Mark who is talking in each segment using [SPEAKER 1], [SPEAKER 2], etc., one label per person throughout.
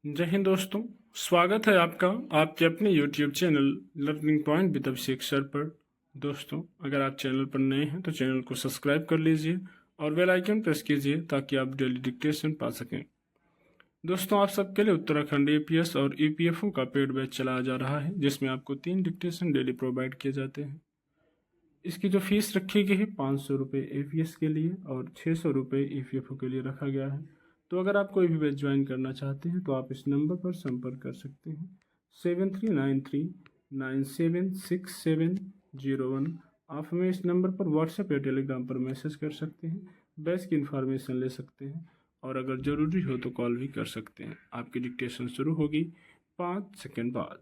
[SPEAKER 1] जय हिंद दोस्तों। स्वागत है आपका आपके अपने YouTube channel learning point with Abhishek sir पर। दोस्तों, अगर आप चैनल पर नए हैं तो चैनल को सब्सक्राइब कर लीजिए और बेल आइकन प्रेस कीजिए ताकि आप डेली डिक्टेशन पा सकें। दोस्तों, आप सबके लिए उत्तराखंड APS और EPFO का पेड बैच चलाया जा रहा है, जिसमें आपको 3 डिक्टेशन डेली प्रोवाइड किए जाते हैं। इसकी जो फीस रखी गई है 500 रुपये APS के लिए और 600 रुपये EPFO के लिए रखा गया है। तो अगर आप कोई भी बैच ज्वाइन करना चाहते हैं तो आप इस नंबर पर संपर्क कर सकते हैं 7393976701। आप हमें इस नंबर पर व्हाट्सएप या टेलीग्राम पर मैसेज कर सकते हैं, बैच की इन्फॉर्मेशन ले सकते हैं और अगर ज़रूरी हो तो कॉल भी कर सकते हैं। आपकी डिक्टेशन शुरू होगी 5 सेकंड बाद।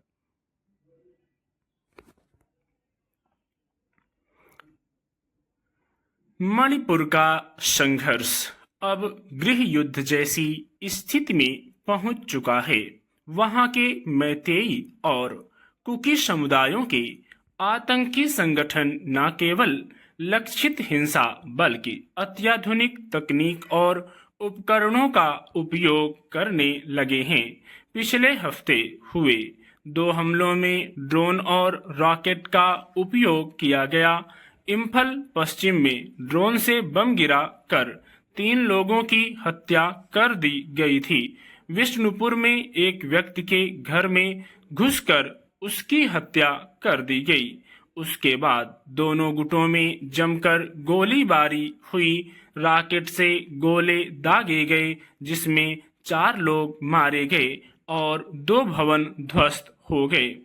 [SPEAKER 1] मणिपुर का संघर्ष अब गृह युद्ध जैसी स्थिति में पहुंच चुका है। वहां के मैतेई और कुकी समुदायों के आतंकी संगठन न केवल लक्षित हिंसा बल्कि अत्याधुनिक तकनीक और उपकरणों का उपयोग करने लगे हैं। पिछले हफ्ते हुए 2 हमलों में ड्रोन और रॉकेट का उपयोग किया गया। इम्फल पश्चिम में ड्रोन से बम गिरा कर 3 लोगों की हत्या कर दी गई थी। विष्णुपुर में एक व्यक्ति के घर में घुसकर उसकी हत्या कर दी गई। उसके बाद दोनों गुटों में जमकर गोलीबारी हुई। रॉकेट से गोले दागे गए, जिसमें 4 लोग मारे गए और 2 भवन ध्वस्त हो गए।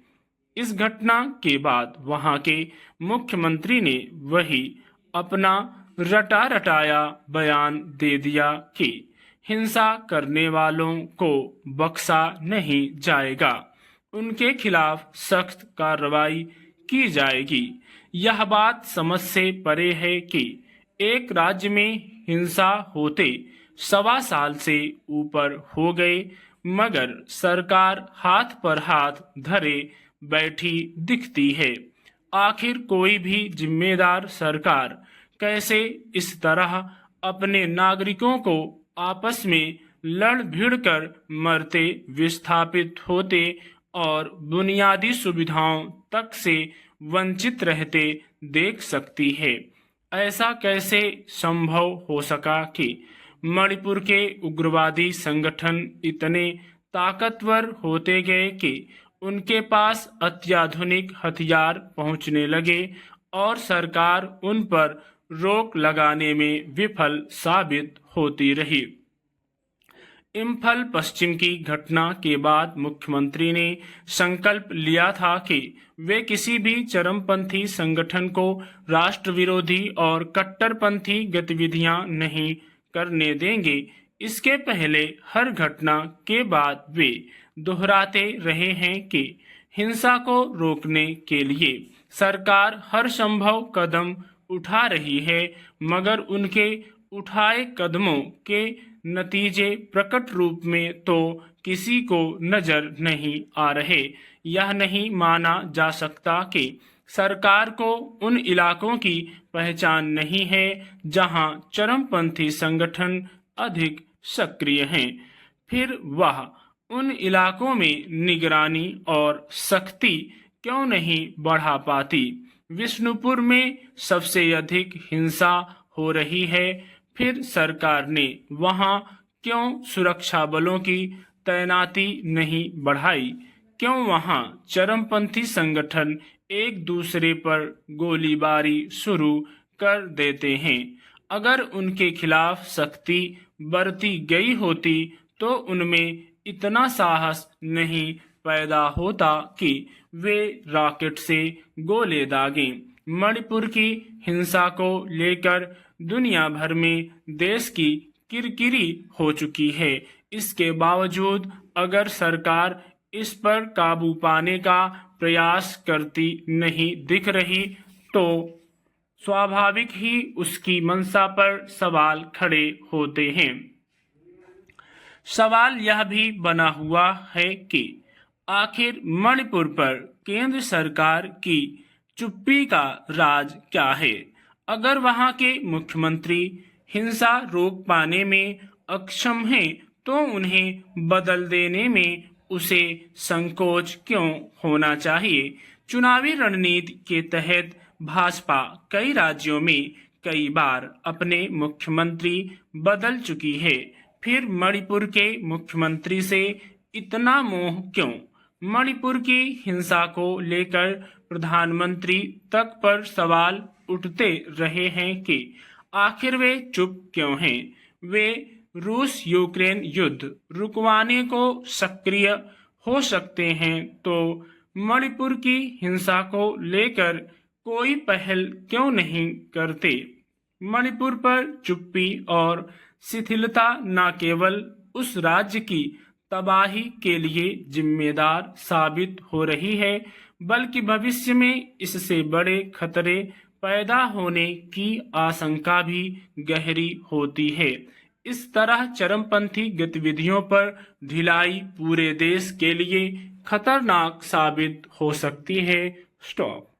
[SPEAKER 1] इस घटना के बाद वहां के मुख्यमंत्री ने वही अपना रटाया बयान दे दिया कि हिंसा करने वालों को बख्शा नहीं जाएगा, उनके खिलाफ सख्त कार्रवाई की जाएगी। यह बात समझ से परे है कि एक राज्य में हिंसा होते 1.25 साल से ऊपर हो गए, मगर सरकार हाथ पर हाथ धरे बैठी दिखती है। आखिर कोई भी जिम्मेदार सरकार कैसे इस तरह अपने नागरिकों को आपस में लड़ भिड़ कर मरते, विस्थापित होते और बुनियादी सुविधाओं तक से वंचित रहते देख सकती है? ऐसा कैसे संभव हो सका कि मणिपुर के उग्रवादी संगठन इतने ताकतवर होते गए कि उनके पास अत्याधुनिक हथियार पहुंचने लगे और सरकार उन पर रोक लगाने में विफल साबित होती रही? इम्फल पश्चिम की घटना के बाद मुख्यमंत्री ने संकल्प लिया था कि वे किसी भी चरमपंथी संगठन को राष्ट्र विरोधी और कट्टरपंथी गतिविधियां नहीं करने देंगे। इसके पहले हर घटना के बाद वे दोहराते रहे हैं कि हिंसा को रोकने के लिए सरकार हर संभव कदम उठा रही है, मगर उनके उठाए कदमों के नतीजे प्रकट रूप में तो किसी को नजर नहीं आ रहे। यह नहीं माना जा सकता कि सरकार को उन इलाकों की पहचान नहीं है जहां चरमपंथी संगठन अधिक सक्रिय हैं। फिर वह उन इलाकों में निगरानी और सख्ती क्यों नहीं बढ़ा पाती? विष्णुपुर में सबसे अधिक हिंसा हो रही है, फिर सरकार ने वहां क्यों सुरक्षा बलों की तैनाती नहीं बढ़ाई? क्यों वहां चरमपंथी संगठन एक दूसरे पर गोलीबारी शुरू कर देते हैं? अगर उनके खिलाफ सख्ती बरती गई होती तो उनमें इतना साहस नहीं पैदा होता कि वे रॉकेट से गोले दागें। मणिपुर की हिंसा को लेकर दुनिया भर में देश की किरकिरी हो चुकी है। इसके बावजूद अगर सरकार इस पर काबू पाने का प्रयास करती नहीं दिख रही तो स्वाभाविक ही उसकी मंशा पर सवाल खड़े होते हैं। सवाल यह भी बना हुआ है कि आखिर मणिपुर पर केंद्र सरकार की चुप्पी का राज क्या है? अगर वहां के मुख्यमंत्री हिंसा रोक पाने में अक्षम हैं तो उन्हें बदल देने में उसे संकोच क्यों होना चाहिए। चुनावी रणनीति के तहत भाजपा कई राज्यों में कई बार अपने मुख्यमंत्री बदल चुकी है। फिर मणिपुर के मुख्यमंत्री से इतना मोह क्यों। मणिपुर की हिंसा को लेकर प्रधानमंत्री तक पर सवाल उठते रहे हैं कि आखिर वे चुप क्यों हैं। वे रूस यूक्रेन युद्ध रुकवाने को सक्रिय हो सकते हैं, तो मणिपुर की हिंसा को लेकर कोई पहल क्यों नहीं करते। मणिपुर पर चुप्पी और शिथिलता न केवल उस राज्य की तबाही के लिए जिम्मेदार साबित हो रही है, बल्कि भविष्य में इससे बड़े खतरे पैदा होने की आशंका भी गहरी होती है। इस तरह चरमपंथी गतिविधियों पर ढिलाई पूरे देश के लिए खतरनाक साबित हो सकती है। स्टॉप।